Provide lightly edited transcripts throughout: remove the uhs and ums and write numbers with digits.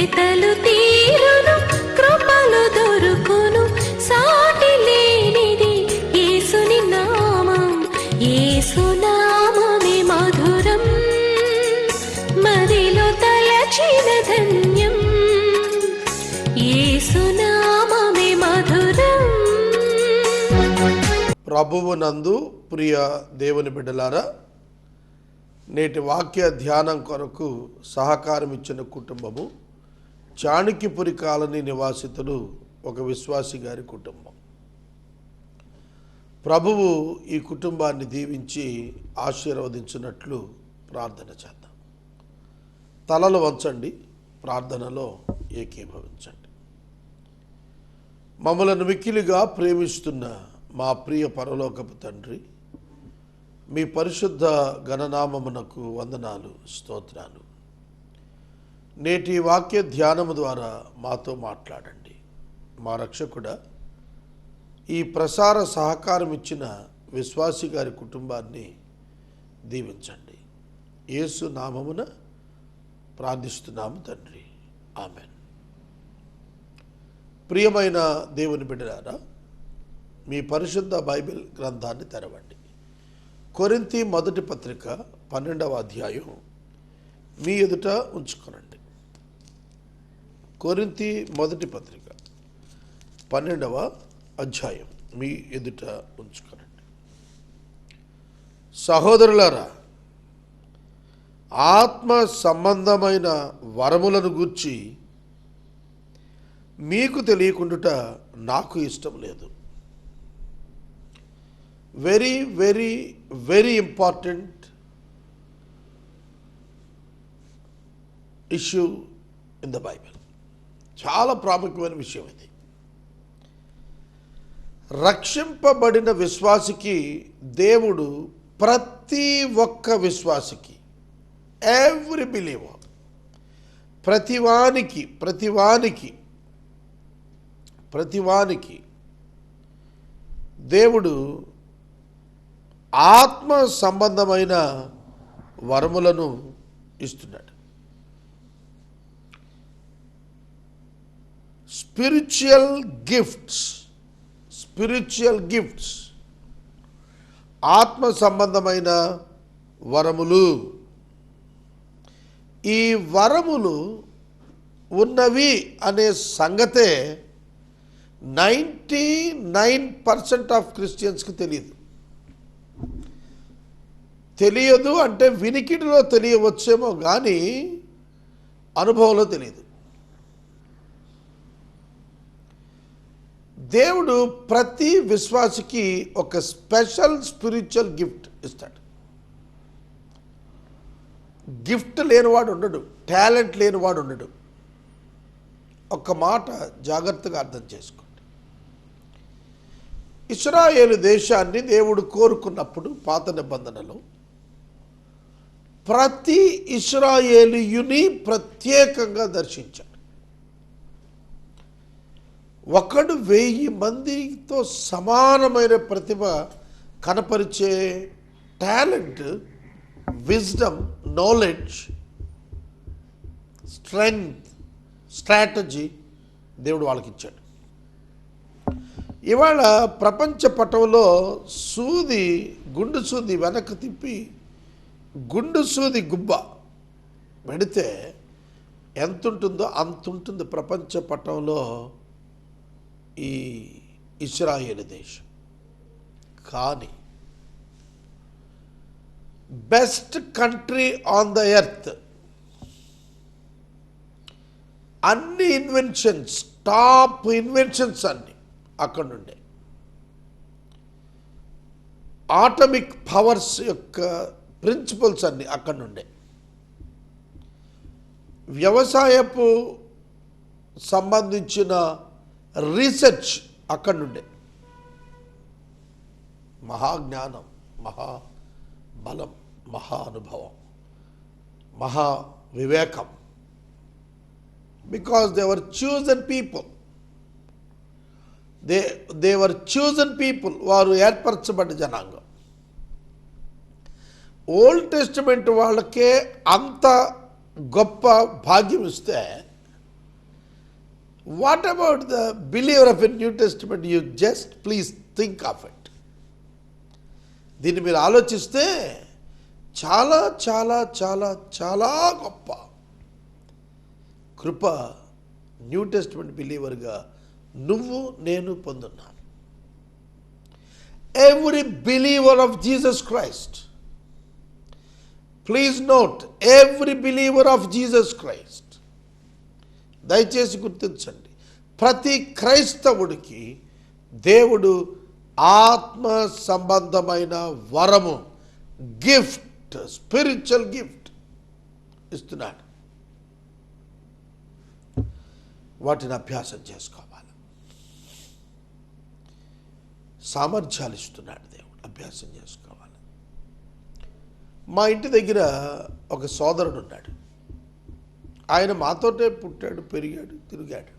వెతలు తీరును కృపలు దొరుకును సాటి లేనిది యేసుని నామం యేసునామమే మధురం మదిలో తలచిన ధన్యం యేసునామమే మధురం. ప్రభువునందు ప్రియ దేవుని బిడ్డలారా, నేటి వాక్య ధ్యానం కొరకు సహకారం ఇచ్చిన కుటుంబము చాణక్యపురి కాలనీ నివాసితులు ఒక విశ్వాసి గారి కుటుంబం. ప్రభువు ఈ కుటుంబాన్ని దీవించి ఆశీర్వదించినట్లు ప్రార్థన చేద్దాం. తలలు వంచండి, ప్రార్థనలో ఏకీభవించండి. మమ్మలను మిక్కిలిగా ప్రేమిస్తున్న మా ప్రియ పరలోకపు తండ్రి, మీ పరిశుద్ధ గణనామమునకు వందనాలు, స్తోత్రాలు. నేటి వాక్య ధ్యానము ద్వారా మాతో మాట్లాడండి. మా రక్షకుడా, ఈ ప్రసార సహకారం ఇచ్చిన విశ్వాసి గారి కుటుంబాన్ని దీవించండి. యేసు నామమున ప్రార్థిస్తున్నాము తండ్రి, ఆమెన్. ప్రియమైన దేవుని బిడ్డలారా, మీ పరిశుద్ధ బైబిల్ గ్రంథాన్ని తెరవండి. కొరింథీ మొదటి పత్రిక 12వ అధ్యాయం మీ ఎదుట ఉంచుకోనండి. కొరింథీ మొదటి పత్రిక 12వ అధ్యాయం మీ ఎదుట ఉంచుకోనండి. సహోదరులారా, ఆత్మ సంబంధమైన వరములను గూర్చి మీకు తెలియకుండుట నాకు ఇష్టం లేదు. Very very very important issue in the Bible. చాలా ప్రాముఖ్యమైన విషయం ఇది. రక్షింపబడిన విశ్వాసికి దేవుడు ప్రతి ఒక్క విశ్వాసికి, ఎవ్రీ బిలీవర్, ప్రతివానికి దేవుడు ఆత్మ సంబంధమైన వరములను ఇస్తున్నాడు. స్పిరిచువల్ గిఫ్ట్స్, ఆత్మ సంబంధమైన వరములు. ఈ వరములు ఉన్నవి అనే సంగతే 99% ఆఫ్ క్రిస్టియన్స్కి తెలియదు. అంటే వినికిడిలో తెలియవచ్చేమో కానీ అనుభవంలో తెలియదు. దేవుడు ప్రతి విశ్వాసికి ఒక స్పెషల్ స్పిరిచువల్ గిఫ్ట్ ఇస్తాడు. గిఫ్ట్ లేనివాడు ఉండడు, టాలెంట్ లేనివాడు ఉండడు. ఒక్క మాట జాగ్రత్తగా అర్థం చేసుకోండి. ఇశ్రాయేలు దేశాన్ని దేవుడు కోరుకున్నప్పుడు పాత నిబంధనలో ప్రతి ఇశ్రాయేలీయుని ప్రత్యేకంగా దర్శించాడు. ఒకడు 1000 మందితో సమానమైన ప్రతిభ కనపరిచే talent, wisdom, knowledge, strength, strategy దేవుడు వాళ్ళకి ఇచ్చాడు. ఇవాళ ప్రపంచ పటంలో గుండు సూది వెనక్కి తిప్పి గుండు సూది గుబ్బ పెడితే ఎంత ఉంటుందో అంత ఉంటుంది ప్రపంచ పటంలో ఈ ఇశ్రాయేలు దేశం. కానీ best country on the earth, అన్ని ఇన్వెన్షన్స్, టాప్ ఇన్వెన్షన్స్ అన్ని అక్కడ నుండే. ఆటమిక్ పవర్స్ యొక్క ప్రిన్సిపల్స్ అన్ని అక్కడి నుండే. వ్యవసాయపు సంబంధించిన రీసెర్చ్ అక్కడి నుండే. మహాజ్ఞానం, మహాబలం, మహా అనుభవం, మహా వివేకం. Because they were chosen people. They were chosen people. వారు ఏర్పరచబడ్డ జనాంగం. ఓల్డ్ టెస్టిమెంట్ వాళ్ళకే అంత గొప్ప భాగ్యం ఇస్తే what about the believer of a new testament? You just please think of it. దీన్ని మీరు ఆలోచిస్తే చాలా చాలా చాలా చాలా గొప్ప కృప న్యూ టెస్టిమెంట్ బిలీవర్గా నువ్వు నేను పొందున్నాను. Every believer of Jesus Christ, please note, every believer of Jesus Christ, దయచేసి గుర్తించండి, ప్రతి క్రైస్తవుడికి దేవుడు ఆత్మ సంబంధమైన వరము, గిఫ్ట్, స్పిరిచువల్ గిఫ్ట్ ఇస్తున్నాడు. వాటిని అభ్యాసం చేసుకోవాలి. సామర్థ్యాలు ఇస్తున్నాడు దేవుడు, అభ్యాసం చేసుకోవాలి. మా ఇంటి దగ్గర ఒక సోదరుడు ఉన్నాడు. ఆయన మాతోటే పుట్టాడు, పెరిగాడు, తిరిగాడు.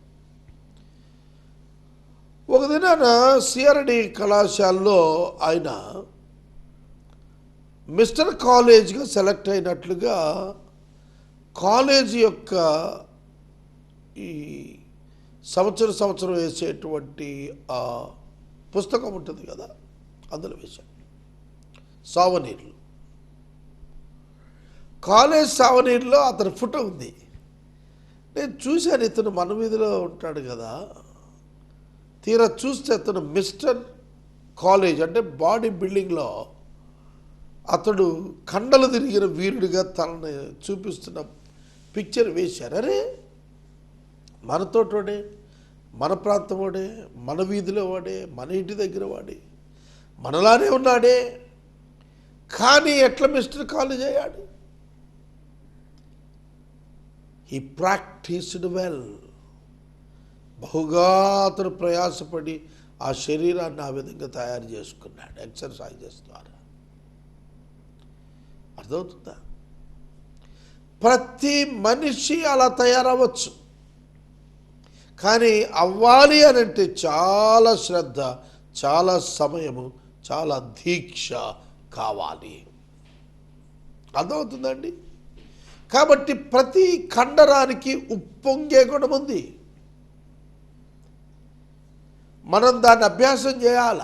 ఒక దినాన సిఆర్డి కళాశాలలో ఆయన మిస్టర్ కాలేజ్గా సెలెక్ట్ అయినట్లుగా కాలేజీ యొక్క ఈ సంవత్సరం వేసేటువంటి పుస్తకం ఉంటుంది కదా, అందులో వేశాడు సావనీర్లు. కాలేజ్ సావనీర్లో అతని ఫోటో ఉంది. నేను చూశాను, ఇతను మన వీధిలో ఉంటాడు కదా. తీరా చూస్తే అతను మిస్టర్ కాలేజ్ అంటే బాడీ బిల్డింగ్లో అతడు కండలు తిరిగిన వీరుడిగా తనని చూపిస్తున్న పిక్చర్ వేశారు. అరే, మనతోటోడే, మన ప్రాంతం వాడే, మన వీధిలో వాడే, మన ఇంటి దగ్గర వాడే, మనలానే ఉన్నాడే, కానీ ఎట్లా మిస్టర్ కాలేజ్ అయ్యాడు? He practised well. బహుగా అతను ప్రయాసపడి ఆ శరీరాన్ని ఆ విధంగా తయారు చేసుకున్నాడు ఎక్సర్సైజెస్ ద్వారా. అర్థమవుతుందా? ప్రతి మనిషి అలా తయారవ్వచ్చు, కానీ అవ్వాలి అని అంటే చాలా శ్రద్ధ, చాలా సమయము, చాలా దీక్ష కావాలి. అర్థమవుతుందండి? కాబట్టి ప్రతి కండరానికి ఉప్పొంగే గుణం ఉంది. మనం దాన్ని అభ్యాసం చేయాల.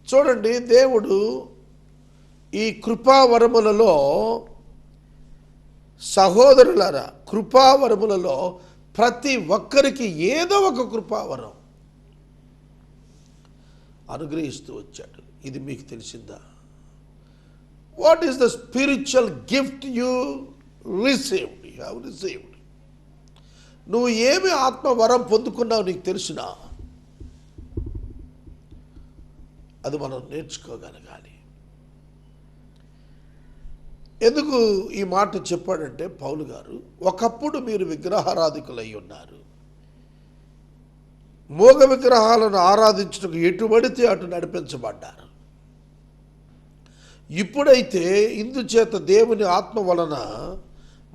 చూడండి, దేవుడు ఈ కృపావరములలో, సహోదరులారా, కృపావరములలో ప్రతి ఒక్కరికి ఏదో ఒక కృపావరం అనుగ్రహిస్తూ వచ్చాడు. ఇది మీకు తెలిసిందా? What is the spiritual gift you received? You have received. నువ్వు ఏమి ఆత్మవరం పొందుకున్నావు నీకు తెలుసునా? అది మనం నేర్చుకోగలగాలి. ఎందుకు ఈ మాట చెప్పాడంటే పౌలు గారు, ఒకప్పుడు మీరు విగ్రహారాధికులై ఉన్నారు, మోగ విగ్రహాలను ఆరాధించుటకు ఎటుబడితే అటు నడిపించబడ్డారు. ఇప్పుడైతే ఇందుచేత దేవుని ఆత్మ వలన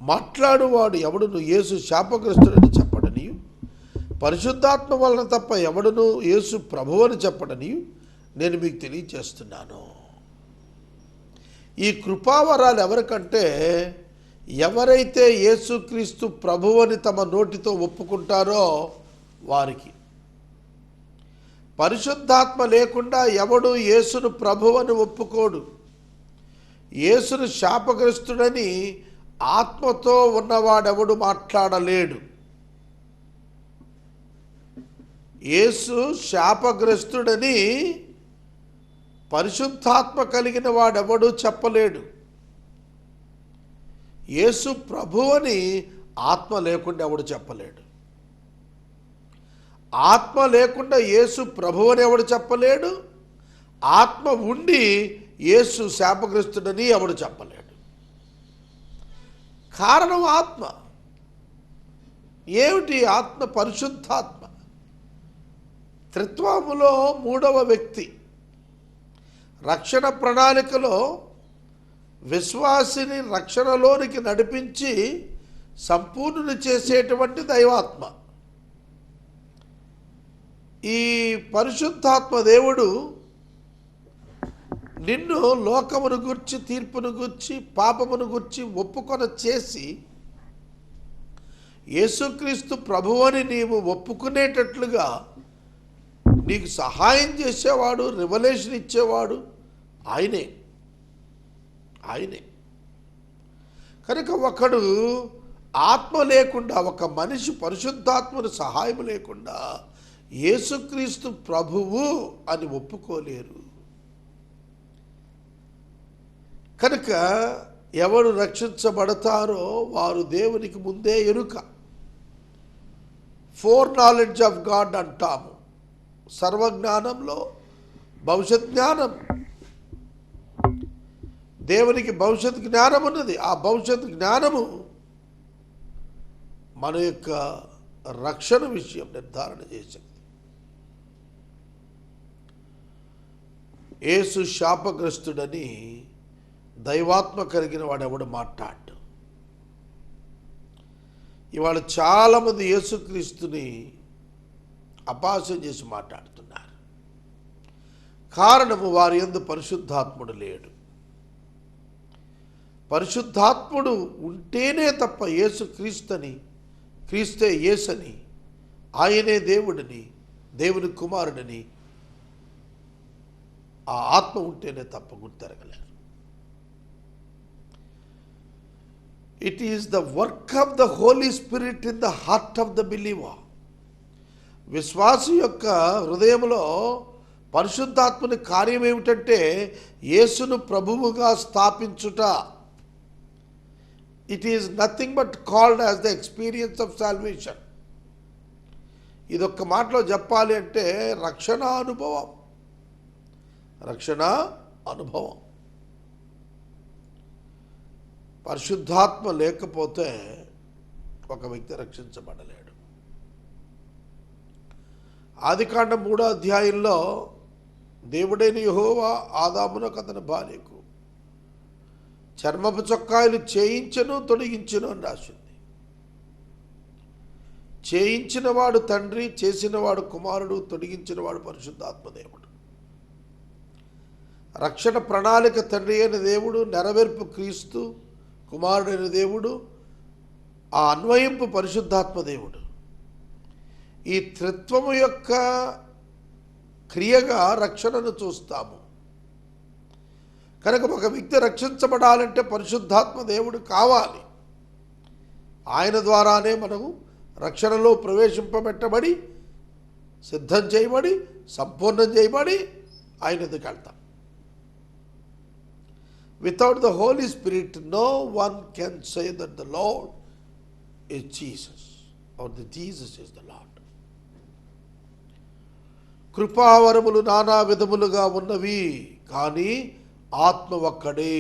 మాట్లాడువాడు ఎవడును యేసు శాపగ్రస్తుడని చెప్పడనియు, పరిశుద్ధాత్మ వలన తప్ప ఎవడును యేసు ప్రభువని చెప్పడనియు నేను మీకు తెలియచేస్తున్నాను. ఈ కృపావరాలు ఎవరికంటే, ఎవరైతే యేసుక్రీస్తు ప్రభువని తమ నోటితో ఒప్పుకుంటారో వారికి. పరిశుద్ధాత్మ లేకుండా ఎవడు యేసును ప్రభువని ఒప్పుకోడు. యేసును శాపగ్రస్తుడని ఆత్మతో ఉన్నవాడెవడు మాట్లాడలేడు. యేసు శాపగ్రస్తుడని పరిశుద్ధాత్మ కలిగిన వాడెవడు చెప్పలేడు. యేసు ప్రభువని ఆత్మ లేకుండా ఎవడు చెప్పలేడు. ఆత్మ లేకుండా యేసు ప్రభువని ఎవడు చెప్పలేడు. ఆత్మ ఉండి యేసు శాపగ్రస్తుడని ఎవడు చెప్పలేడు. కారణం ఆత్మ. ఏమిటి ఆత్మ? పరిశుద్ధాత్మ. త్రిత్వములో మూడవ వ్యక్తి. రక్షణ ప్రణాళికలో విశ్వాసిని రక్షణలోనికి నడిపించి సంపూర్ణుని చేసేటువంటి దైవాత్మ. ఈ పరిశుద్ధాత్మ దేవుడు నిన్ను లోకమును గూర్చి, తీర్పును గూర్చి, పాపమును గూర్చి ఒప్పుకొన చేసి యేసుక్రీస్తు ప్రభువని నీవు ఒప్పుకునేటట్లుగా నీకు సహాయం చేసేవాడు, రివల్యూషన్ ఇచ్చేవాడు ఆయనే. కనుక ఒకడు ఆత్మ లేకుండా, ఒక మనిషి పరిశుద్ధాత్మని సహాయం లేకుండా యేసుక్రీస్తు ప్రభువు అని ఒప్పుకోలేరు. కనుక ఎవరు రక్షించబడతారో వారు దేవునికి ముందే ఎరుక. ఫోర్ నాలెడ్జ్ ఆఫ్ గాడ్ అంటాము. సర్వజ్ఞానంలో భవిష్యత్ జ్ఞానం. దేవునికి భవిష్యత్ జ్ఞానం ఉన్నది. ఆ భవిష్యత్ జ్ఞానము మన యొక్క రక్షణ విషయం నిర్ధారణ చేసింది. యేసు శాపగ్రస్తుడని దైవాత్మ కలిగిన వాడు ఎవడు మాట్లాడు. ఇవాళ చాలామంది యేసుక్రీస్తుని అపహాస్యం చేసి మాట్లాడుతున్నారు. కారణము వారి యందు పరిశుద్ధాత్ముడు లేడు. పరిశుద్ధాత్ముడు ఉంటేనే తప్ప యేసుక్రీస్తుని, క్రీస్తే యేసని, ఆయనే దేవుడిని, దేవుని కుమారుడిని ఆ ఆత్మ ఉంటేనే తప్ప గుర్తెరగలేరు. It is the work of the Holi spirit in the heart of the believer. విశ్వాసి యొక్క హృదయంలో పరిశుద్ధాత్మని కార్యం ఏమిటంటే యేసును ప్రభువుగా స్థాపించుట. It is nothing but called as the experience of salvation. ఇదొక్క మాటలో చెప్పాలి అంటే రక్షణ అనుభవం. పరిశుద్ధాత్మ లేకపోతే ఒక వ్యక్తి రక్షించబడలేడు. ఆదికాండం 3వ అధ్యాయంలో దేవుడైన యెహోవా ఆదామునకు అతని భార్యకు చర్మపు చొక్కాయలు చేయించెను, తొడిగించెను అని రాసింది. చేయించినవాడు తండ్రి, చేసినవాడు కుమారుడు, తొడిగించినవాడు పరిశుద్ధాత్మదేవుడు. రక్షణ ప్రణాళిక తండ్రి అయిన దేవుడు, నెరవేర్పు క్రీస్తు, కుమారుడైన దేవుడు, ఆ అన్వయింపు పరిశుద్ధాత్మ దేవుడు. ఈ త్రిత్వము యొక్క క్రియగా రక్షణను చూస్తాము. కనుక ఒక వ్యక్తి రక్షించబడాలంటే పరిశుద్ధాత్మ దేవుడు కావాలి. ఆయన ద్వారానే మనము రక్షణలో ప్రవేశింపబెట్టబడి, సిద్ధం చేయబడి, సంపూర్ణం చేయబడి ఆయన ఎదుకు వెళ్తాం. Without the Holy Spirit, no one can say that the Lord is Jesus or that Jesus is the Lord. కృపావరములు నానా విధములుగా ఉన్నవి, కానీ ఆత్మ ఒక్కడే.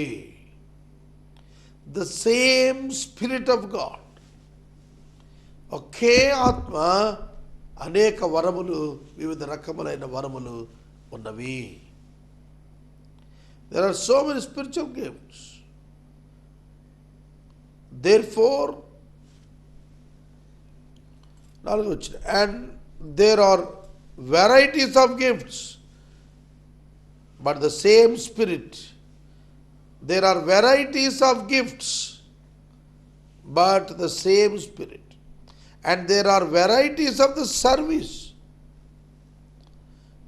The same spirit of God. ఒకే ఆత్మ, అనేక వరములు, వివిధ రకములైన వరములు ఉన్నవి. There are so many spiritual gifts. Therefore, and there are varieties of gifts, but the same Spirit. There are varieties of gifts, but the same Spirit. And there are varieties of the service.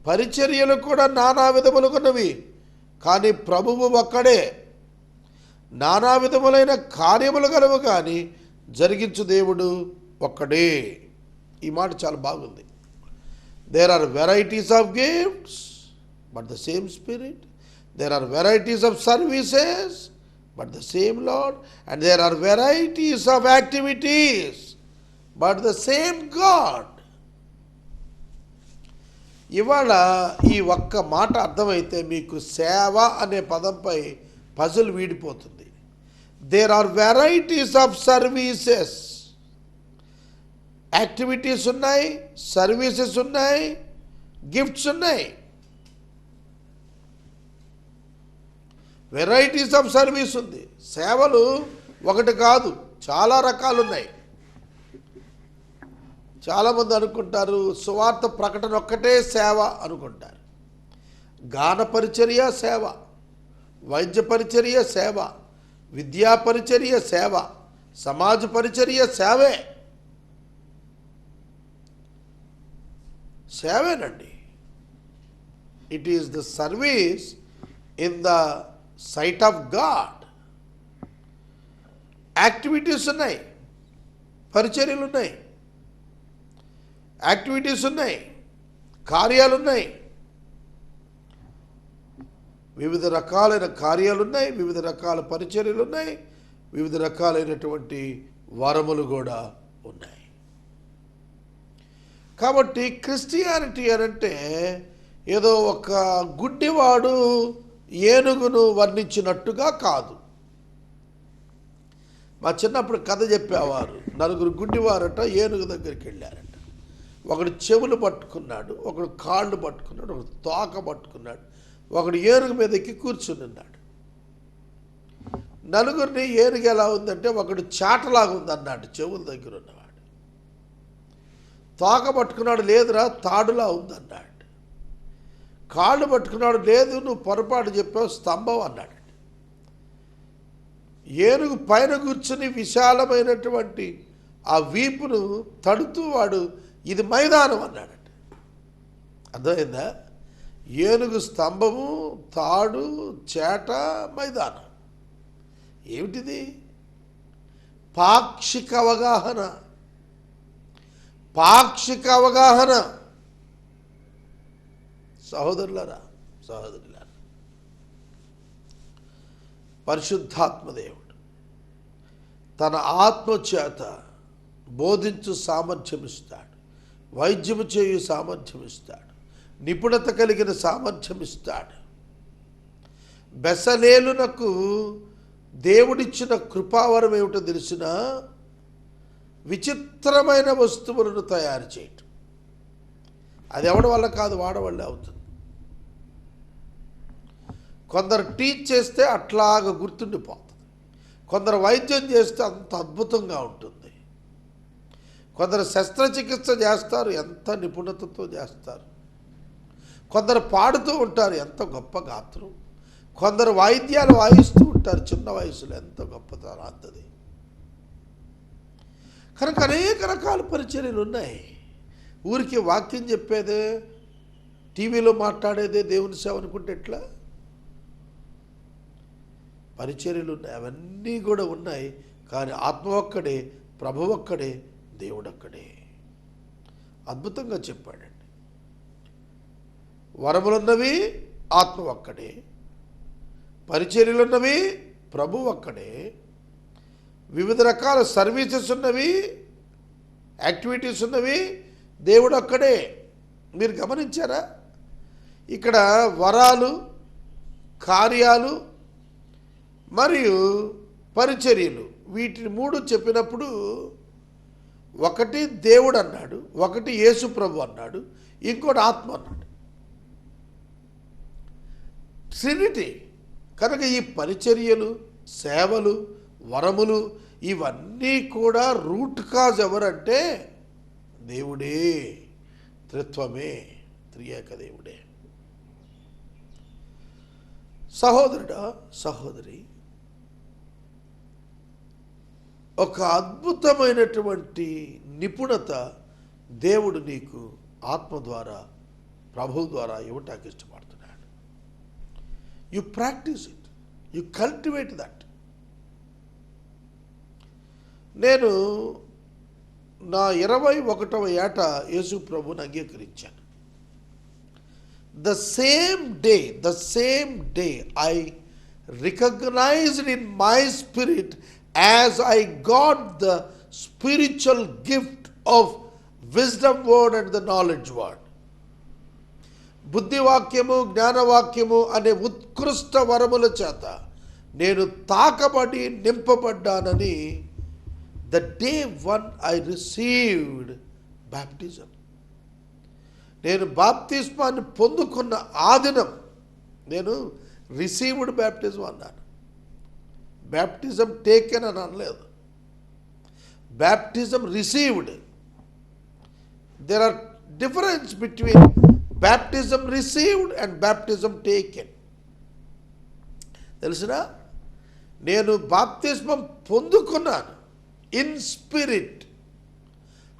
పరిచర్యలు కూడా నానా విధములున్నవి, కానీ ప్రభువు ఒక్కడే. నానా విధములైన కార్యములు గలవు, కానీ జరిగించు దేవుడు ఒక్కడే. ఈ మాట చాలా బాగుంది. There are varieties of gifts but the same spirit. There are varieties of services but the same Lord. And there are varieties of activities but the same God. ఇవాళ ఈ ఒక్క మాట అర్థమైతే మీకు సేవ అనే పదంపై పజిల్ వీడిపోతుంది. There are varieties of services. Activities ఉన్నాయి, సర్వీసెస్ ఉన్నాయి, గిఫ్ట్స్ ఉన్నాయి. వెరైటీస్ ఆఫ్ సర్వీస్ ఉంది. సేవలు ఒకటి కాదు, చాలా రకాలు ఉన్నాయి. చాలామంది అనుకుంటారు సువార్త ప్రకటన ఒక్కటే సేవ అనుకుంటారు. గాన పరిచర్య సేవ, వైద్య పరిచర్య సేవ, విద్యా పరిచర్య సేవ, సమాజ పరిచర్య సేవే. సేవేనండి. It is the service in the sight of God. Activities ఉన్నాయి, పరిచర్యలు ఉన్నాయి, యాక్టివిటీస్ ఉన్నాయి, కార్యాలు ఉన్నాయి, వివిధ రకాలైన కార్యాలు ఉన్నాయి, వివిధ రకాల పరిచర్యలు ఉన్నాయి, వివిధ రకాలైనటువంటి వరములు కూడా ఉన్నాయి. కాబట్టి క్రిస్టియానిటీ అనంటే ఏదో ఒక గుడ్డివాడు ఏనుగును వర్ణించినట్టుగా కాదు. మా చిన్నప్పుడు కథ చెప్పేవారు. నలుగురు గుడ్డివారట ఏనుగు దగ్గరికి వెళ్ళారట. ఒకడు చెవులు పట్టుకున్నాడు, ఒకడు కాళ్ళు పట్టుకున్నాడు, ఒకడు తోక పట్టుకున్నాడు, ఒకడు ఏనుగు మీద ఎక్కి కూర్చుని ఉన్నాడు. నలుగురిని ఏనుగు ఎలా ఉందంటే ఒకడు చాటలాగా ఉందన్నాడు చెవుల దగ్గర ఉన్నవాడు. తోక పట్టుకున్నాడు, లేదురా తాడులా ఉందన్నాడు. కాళ్ళు పట్టుకున్నాడు, లేదు నువ్వు పొరపాటు చెప్పావు స్తంభం అన్నాడు. ఏనుగు పైన కూర్చుని విశాలమైనటువంటి ఆ వీపును తడుతూ వాడు ఇది మైదానం అన్నాడట. అర్థమైందా? ఏనుగు స్తంభము, తాడు, చేట, మైదానం. ఏమిటిది? పాక్షిక అవగాహన. పాక్షిక అవగాహన. సహోదరులారా, సహోదరులారా, పరిశుద్ధాత్మదేవుడు తన ఆత్మ చేత బోధించు సామర్థ్యం ఇస్తాడు, వైద్యము చేయు సామర్థ్యం ఇస్తాడు, నిపుణత కలిగిన సామర్థ్యం ఇస్తాడు. బెసలేలునకు దేవుడిచ్చిన కృపావరం ఏమిటో తెలిసిన విచిత్రమైన వస్తువులను తయారు చేయటం. అది ఎవడి వల్ల కాదు, వాడవల్లే అవుతుంది. కొందరు టీచ్ చేస్తే అట్లాగ గుర్తుండిపోతుంది, కొందరు వైద్యం చేస్తే అంత అద్భుతంగా ఉంటుంది, కొందరు శస్త్రచికిత్స చేస్తారు, ఎంత నిపుణతతో చేస్తారు, కొందరు పాడుతూ ఉంటారు, ఎంత గొప్ప గాత్రం, కొందరు వాయిద్యాలు వాయిస్తూ ఉంటారు చిన్న వయసులో, ఎంత గొప్పతనం అంతది. కనుక అనేక రకాల పరిచర్యలు ఉన్నాయి. ఊరికి వాక్యం చెప్పేదే, టీవీలో మాట్లాడేదే దేవుని సేవ అనుకుంటే ఎట్లా? పరిచర్యలు ఉన్నాయి, అవన్నీ కూడా ఉన్నాయి. కానీ ఆత్మ ఒక్కడే, ప్రభు ఒక్కడే, దేవుడొక్కడే. అద్భుతంగా చెప్పాడండి. వరములున్నవి ఆత్మ ఒక్కడే, పరిచర్యలున్నవి ప్రభు ఒక్కడే, వివిధ రకాల సర్వీసెస్ ఉన్నవి, యాక్టివిటీస్ ఉన్నవి, దేవుడు ఒక్కడే. మీరు గమనించారా? ఇక్కడ వరాలు, కార్యాలు మరియు పరిచర్యలు, వీటిని మూడు చెప్పినప్పుడు ఒకటి దేవుడు అన్నాడు, ఒకటి యేసు ప్రభు అన్నాడు, ఇంకోటి ఆత్మ అన్నాడు. ట్రినిటీ. కనుక ఈ పరిచర్యలు, సేవలు, వరములు ఇవన్నీ కూడా రూట్ కాజ్ ఎవరంటే దేవుడే, త్రిత్వమే, త్రియేక దేవుడే. సహోదరుడా, సహోదరి, ఒక అద్భుతమైనటువంటి నిపుణత దేవుడు నీకు ఆత్మ ద్వారా, ప్రభు ద్వారా ఇవ్వటానికి ఇష్టపడుతున్నాడు. You practice it, you cultivate that. నేను నా 21వ ఏట యేసు ప్రభుని అంగీకరించాను. The same day I recognized in my spirit as I got the spiritual gift of wisdom word and the knowledge word. బుద్ధివాక్యము, జ్ఞానవాక్యము అనే ఉత్కృష్ట వరముల చేత నేను తాకబడి నింపబడ్డానని the day when I received baptism. నేను బాప్తిస్మాన్ని పొందుకున్న ఆ దినం నేను రిసీవ్డ్ బ్యాప్టిజం అన్నాను. బ్యాప్టిజం టేకెన్ అని అనలేదు, baptism received. There are difference between baptism received and baptism taken. తెలిసినా? నేను బాప్తిస్మం పొందుకున్నాను in spirit.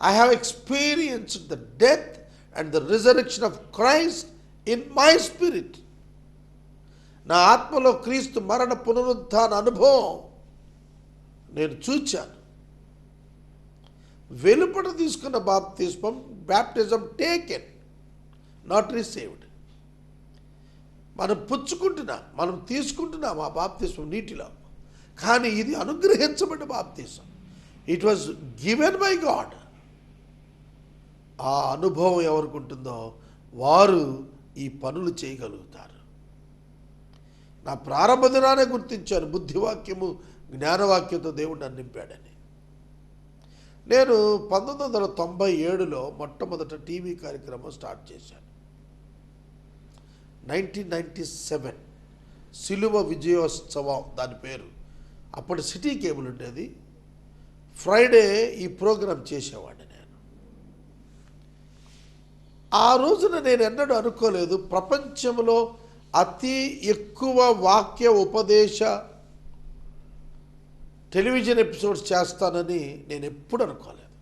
I have experienced the death and the resurrection of Christ in my spirit. నా ఆత్మలో క్రీస్తు మరణ పునరుత్థాన అనుభవం నేను చూచాను. వెలుపట తీసుకున్న బ్యాప్టిజం టేకెన్, నాట్ రిసీవ్డ్. మనం పుచ్చుకుంటున్నాం, మనం తీసుకుంటున్నాం ఆ బాప్తిస్మం నీటిలో, కానీ ఇది అనుగ్రహించబడిన బాప్తిస్మం. It was given by God. ఆ అనుభవం ఎవరికి ఉంటుందో వారు ఈ పనులు చేయగలుగుతారు. నా ప్రారంభ దినానే గుర్తించాను, బుద్ధివాక్యము జ్ఞానవాక్యంతో దేవుడు నన్ను నింపాడని. నేను 1997లో మొట్టమొదట టీవీ కార్యక్రమం స్టార్ట్ చేశాను. 1997 సిలువ విజయోత్సవం దాని పేరు. అప్పుడు సిటీ కేబుల్ ఉండేది. ఫ్రైడే ఈ ప్రోగ్రాం చేసేవాడిని నేను. ఆ రోజున నేను ఎన్నడూ అనుకోలేదు ప్రపంచంలో అతి ఎక్కువ వాక్య ఉపదేశ టెలివిజన్ ఎపిసోడ్స్ చేస్తానని నేను ఎప్పుడు అనుకోలేదు.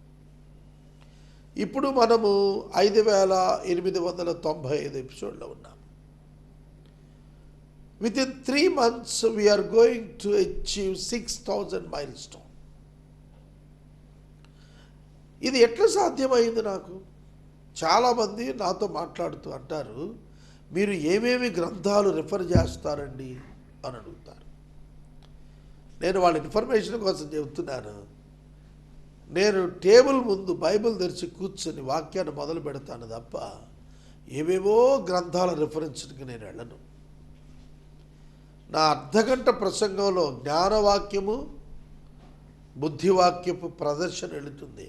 ఇప్పుడు మనము 5895 ఎపిసోడ్లో ఉన్నాం. Within 3 months, we are going to achieve 6,000 milestone. ఇది ఎట్లా సాధ్యమైంది నాకు? చాలామంది నాతో మాట్లాడుతూ అంటారు, మీరు ఏమేమి గ్రంథాలు రిఫర్ చేస్తారండి అని అడుగుతారు. నేను వాళ్ళ ఇన్ఫర్మేషన్ కోసం చెబుతున్నాను. నేను టేబుల్ ముందు బైబిల్ తెరిచి కూర్చొని వాక్యాన్ని మొదలు పెడతాను తప్ప ఏవేవో గ్రంథాల రిఫరెన్స్కి నేను వెళ్ళను. నా అర్ధగంట ప్రసంగంలో జ్ఞానవాక్యము బుద్ధివాక్యపు ప్రదర్శన వెళుతుంది,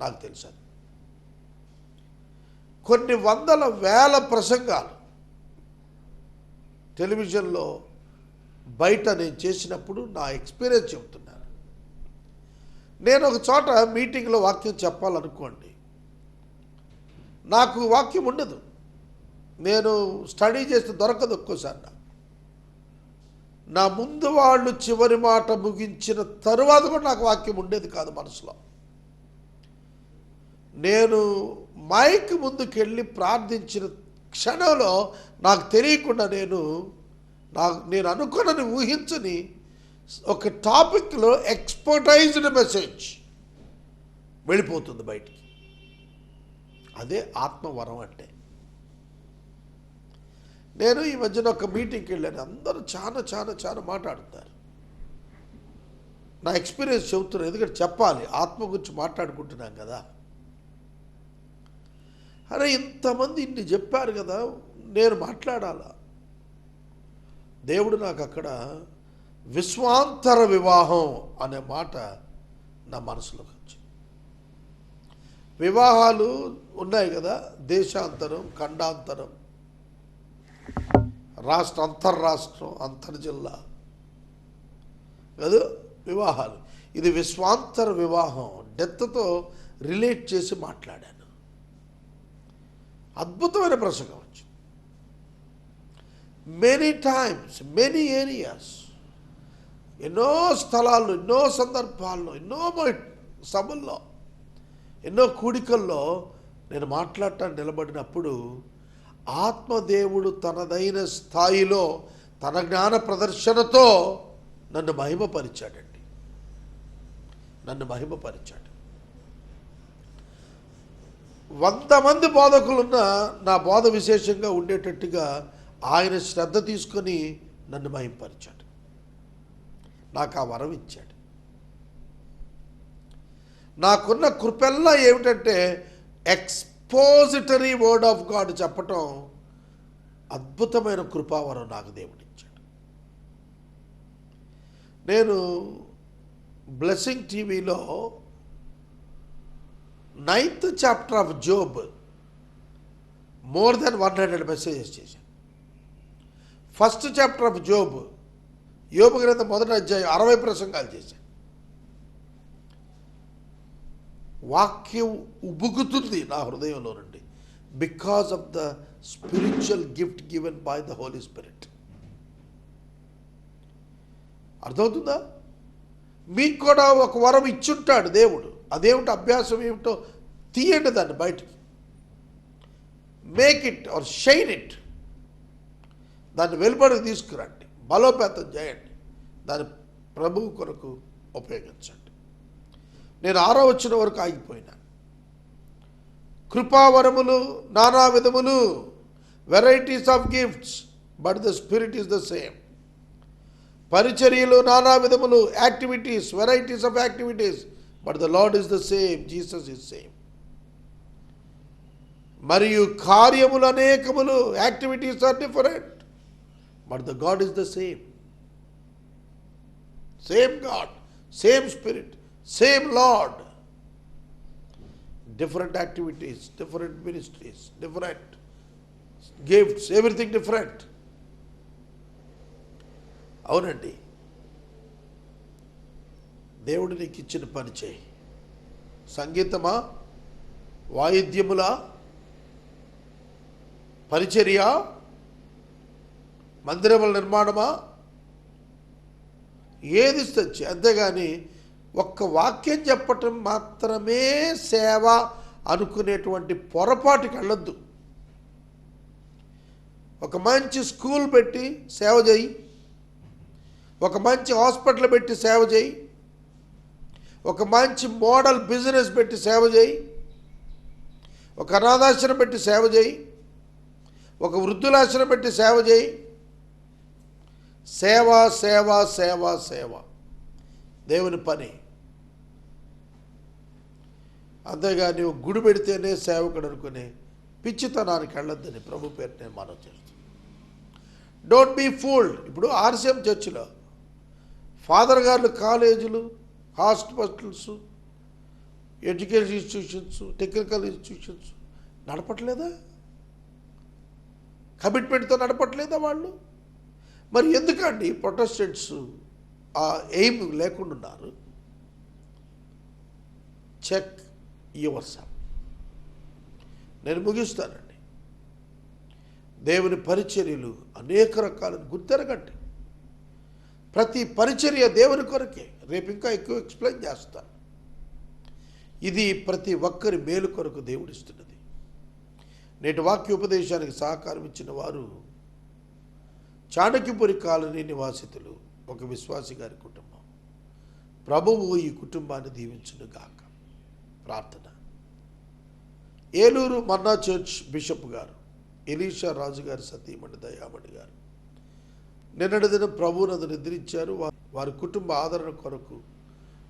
నాకు తెలుసు. కొన్ని వందల వేల ప్రసంగాలు టెలివిజన్లో బయట నేను చేసినప్పుడు నా ఎక్స్పీరియన్స్ చెబుతున్నాను. నేను ఒక చోట మీటింగ్లో వాక్యం చెప్పాలనుకోండి, నాకు వాక్యం ఉండదు. నేను స్టడీ చేస్తే దొరకదు ఒక్కోసారి. నా ముందు వాళ్ళు చివరి మాట ముగించిన తరువాత కూడా నాకు వాక్యం ఉండేది కాదు మనసులో. నేను మైక్ ముందుకెళ్ళి ప్రార్థించిన క్షణంలో నాకు తెలియకుండా నేను అనుకున్నది ఊహించని ఒక టాపిక్లో ఎక్స్పర్టైజ్డ్ మెసేజ్ వెళ్ళిపోతుంది బయటికి. అదే ఆత్మవరం అంటే. నేను ఈ మధ్యన ఒక మీటింగ్కి వెళ్ళాను. అందరూ చాలా చాలా చాలా మాట్లాడుతారు. నా ఎక్స్పీరియన్స్ చెబుతున్నాను, ఎందుకంటే చెప్పాలి, ఆత్మ గురించి మాట్లాడుకుంటున్నాం కదా. అరే ఇంతమంది ఇన్ని చెప్పారు కదా, నేను మాట్లాడాలా? దేవుడు నాకు అక్కడ విశ్వాంతర వివాహం అనే మాట నా మనసులోకి వచ్చింది. వివాహాలు ఉన్నాయి కదా, దేశాంతరం, ఖండాంతరం, అంతర్రాష్ట్రం, అంతర్జిల్లా కదా వివాహాలు. ఇది విశ్వాంతర వివాహం. డెత్తో రిలేట్ చేసి మాట్లాడాను. అద్భుతమైన ప్రసంగం వచ్చింది. మెనీ టైమ్స్, మెనీ ఏరియాస్, ఎన్నో స్థలాల్లో, ఎన్నో సందర్భాల్లో, ఎన్నో సభల్లో, ఎన్నో కూడికల్లో నేను మాట్లాడటానికి నిలబడినప్పుడు ఆత్మదేవుడు తనదైన స్థాయిలో తన జ్ఞాన ప్రదర్శనతో నన్ను మహిమపరిచాడండి. నన్ను మహిమపరిచాడు. 100 మంది బోధకులున్న నా బోధ విశేషంగా ఉండేటట్టుగా ఆయన శ్రద్ధ తీసుకొని నన్ను మహిమపరిచాడు. నాకు ఆ వరం ఇచ్చాడు. నాకున్న కృపెల్లా ఏమిటంటే ఎక్స్పోజిటరీ వర్డ్ ఆఫ్ గాడ్ చెప్పటం అద్భుతమైన కృపావరం నాకు దేవుడిచ్చాడు. నేను బ్లెస్సింగ్ టీవీలో 9th chapter of Job more than 100 messages చేశాను. ఫస్ట్ చాప్టర్ ఆఫ్ జోబ్, యోబు గ్రంథం 1వ అధ్యాయం 60 ప్రసంగాలు చేశాను. వాక్యం ఉబుకుతుంది నా హృదయంలో నుండి, because of the spiritual gift given by the Holi Spirit. అర్థమవుతుందా? మీకు కూడా ఒక వరం ఇచ్చుంటాడు దేవుడు. అదేమిటో అభ్యాసం ఏమిటో తీయండి దాన్ని బయటికి. Make it or shine it, దాన్ని వెలుపడికి తీసుకురండి, బలోపేతం చేయండి, దాన్ని ప్రభువు కొరకు ఉపయోగించండి. నేను 6వ వచనం వరకు ఆగిపోయినా. కృపావరములు నానా విధములు, varieties of gifts but the spirit is the same. పరిచర్యలు నానా విధములు, activities, varieties of activities, but the Lord is the same, Jesus is same. మరియు కార్యములు అనేకములు, activities are different, but the God is the same. Same God, same spirit, same Lord. Different activities, different ministries, different gifts, everything different. అవునండి, దేవుడు నీకు ఇచ్చిన పని చేయి. సంగీతమా, వాయిద్యములా, పరిచర్య, మందిరముల నిర్మాణమా, ఏది తెచ్చి. అంతేగాని ఒక్క వాక్యం చెప్పటం మాత్రమే సేవ అనుకునేటువంటి పొరపాటుకి వెళ్ళొద్దు. ఒక మంచి స్కూల్ పెట్టి సేవ చేయి, ఒక మంచి హాస్పిటల్ పెట్టి సేవ చేయి, ఒక మంచి మోడల్ బిజినెస్ పెట్టి సేవ చేయి, ఒక అనాథాశ్రమం పెట్టి సేవ చేయి, ఒక వృద్ధులాశ్రమం పెట్టి సేవ చేయి. సేవ సేవ సేవ సేవ దేవుని పని. అంతేగాని నువ్వు గుడి పెడితేనే సేవకుడు అనుకుని పిచ్చితనానికి వెళ్ళొద్దని ప్రభు పేరు నేను మనవి చేస్తాను. Don't be fooled. ఇప్పుడు ఆర్సీఎం చర్చిలో ఫాదర్ గారు కాలేజీలు, hospitals, education institutions, technical institutions నడపట్లేదా? కమిట్మెంట్తో నడపట్లేదా వాళ్ళు? మరి ఎందుకండి ప్రొటెస్టెంట్స్ ఆ ఎయిమ్ లేకుండా ఉన్నారు? Check yourself. నేను ముగిస్తానండి. దేవుని పరిచర్యలు అనేక రకాలను గుర్తెరగండి. ప్రతి పరిచర్య దేవుని కొరకే. రేపు ఇంకా ఎక్కువ ఎక్స్ప్లెయిన్ చేస్తాను. ఇది ప్రతి ఒక్కరి మేలు కొరకు దేవుడిస్తున్నది. నేటి వాక్యోపదేశానికి సహకారం ఇచ్చిన వారు చాణక్యపురి కాలనీ నివాసితులు, ఒక విశ్వాసి గారి కుటుంబం. ప్రభువు ఈ కుటుంబాన్ని దీవించునుగాక. ప్రార్థన. ఏలూరు మన్నా చర్చ్ బిషప్ గారు ఎలీషా రాజు గారి సతీమణి దయామణి గారు నిన్నటి దినం ప్రభువునందు నిద్రించారు. వారి కుటుంబ ఆదరణ కొరకు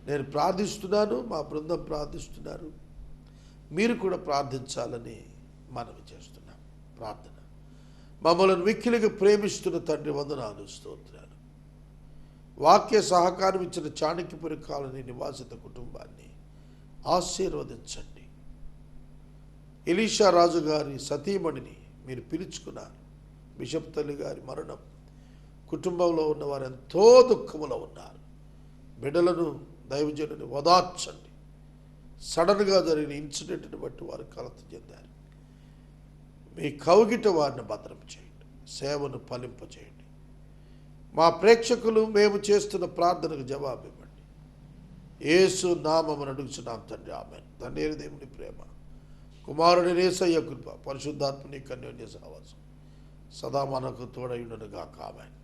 నేను ప్రార్థిస్తున్నాను, మా బృందం ప్రార్థిస్తున్నారు. మీరు కూడా ప్రార్థించాలని మనవి చేస్తున్నాం. ప్రార్థన. మమ్మల్ని మిక్కిలిగా ప్రేమిస్తున్న తండ్రి, వందనాలు, స్తోత్రాలు. వాక్య సహకారం ఇచ్చిన చాణక్యపురి కాలనీ నివాసిత కుటుంబాన్ని ఆశీర్వదించండి. ఎలీషా రాజు గారి సతీమణిని మీరు పిలుచుకున్నారు. బిషప్ తల్లి గారి మరణం, కుటుంబంలో ఉన్నవారు ఎంతో దుఃఖములో ఉన్నారు. బిడ్డలను, దైవజనుని ఓదార్చండి. సడన్గా జరిగిన ఇన్సిడెంట్ని బట్టి వారు కలత చెందారు. మీ కౌగిట వారిని భద్రం చేయండి, సేవను ఫలింపచేయండి. మా ప్రేక్షకులు మేము చేస్తున్న ప్రార్థనకు జవాబు ఇవ్వండి. యేసు నామమున అడుగుచున్నాం తండ్రి, ఆమేన్. తండ్రి దేవుని ప్రేమ, కుమారుని యేసయ్య కృప, పరిశుద్ధాత్మని కన్యోన్య సహవాసం సదా మనకు తోడయుండును గాక. ఆమేన్.